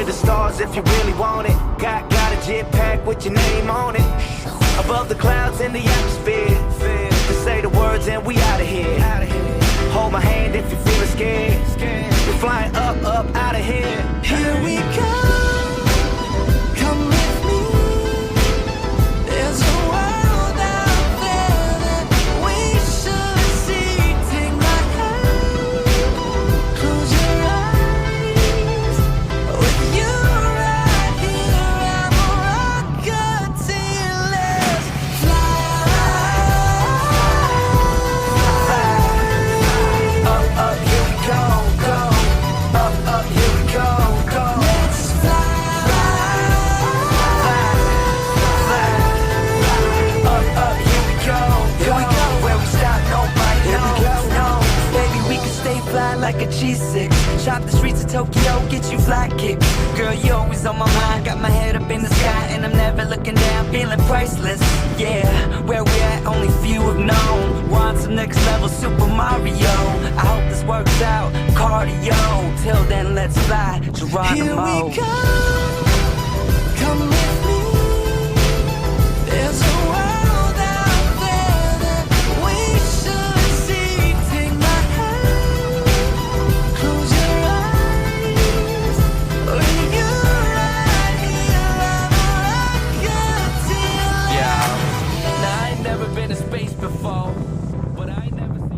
to the stars if you really want it. Got a jetpack with your name on it. Above the clouds in the atmosphere. Just say the words and we out of here. Hold my hand if you're feeling scared. We're flying up, out of here. Here we go. Come with me. There's a world out there that we should see. Take my hand, close your eyes. With you right here, I'm a rocketeer. Let's fly. Up, here we go, go. Up, here we go, go. Let's fly. Up, here we go, go. Where we stop, nobody knows. Baby, we can stay fly like a G6. Shop the streets of Tokyo, get you fly kicks. Girl, you always on my mind. Got my head up in the sky and I'm never looking down, feeling priceless. Yeah, where we at, only few have known. We're on some next level Super Mario. I hope this works out, cardio. Till then, let's fly, Geronimo. Here we go. Come with me. There's a world out there that we should see. Take my hand, close your eyes. When you're right here, I'm a rocketeer. Yeah. Now I ain't never been to space before, but I ain't never seen.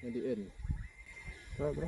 at the end. Right, bro.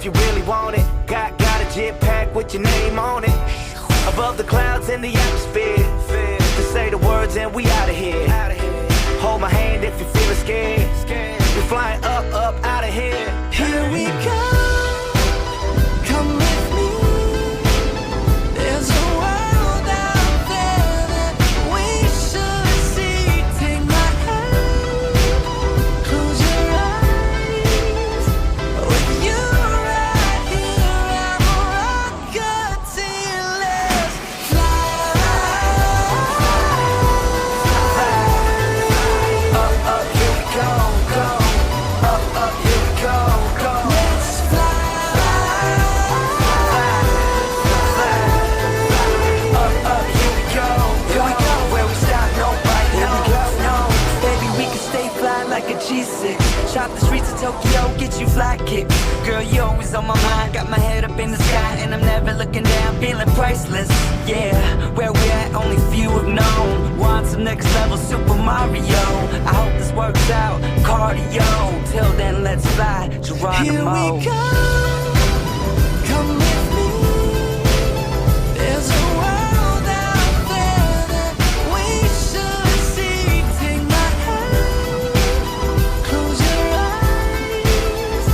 if you really want it. Got a jet pack with your name on it. Above the clouds in the atmosphere. To say the words and we out of here. Hold my hand if you're feeling scared. We're flying up, out of here. Here we go. Come with me. There's a world out there that we should see. Take my hand, close your eyes. With you right here, I'm a rocket till let's fly. Up, here we go, go. Up, here we go, go. Let's fly. Up, here we go, go. Where we stop, nobody knows. Baby, we can stay fly like a G6. Chop the streets of Tokyo, get you fly kicks. Girl, you always on my mind. Got my head up in the sky and I'm never looking down, feeling priceless. Yeah, where we at, only few have known. Want some next level Super Mario. I hope this works out, cardio. Till then, let's fly, Geronimo. Here we go. Come with me. There's a world out there that we should see. Take my hand, close your eyes.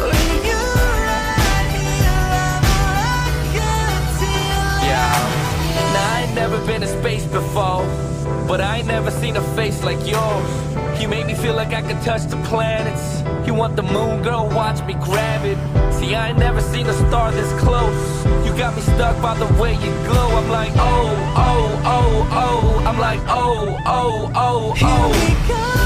When you're right here, I'm a rocket till Yeah. Now I ain't never been to space before, but I ain't never seen a face like yours. You make me feel like I can touch the planets. You want the moon, girl, watch me grab it. See, I ain't never seen a star this close. You got me stuck by the way you glow. I'm like, oh, oh, oh, oh. I'm like, oh, oh, oh, here oh. we go.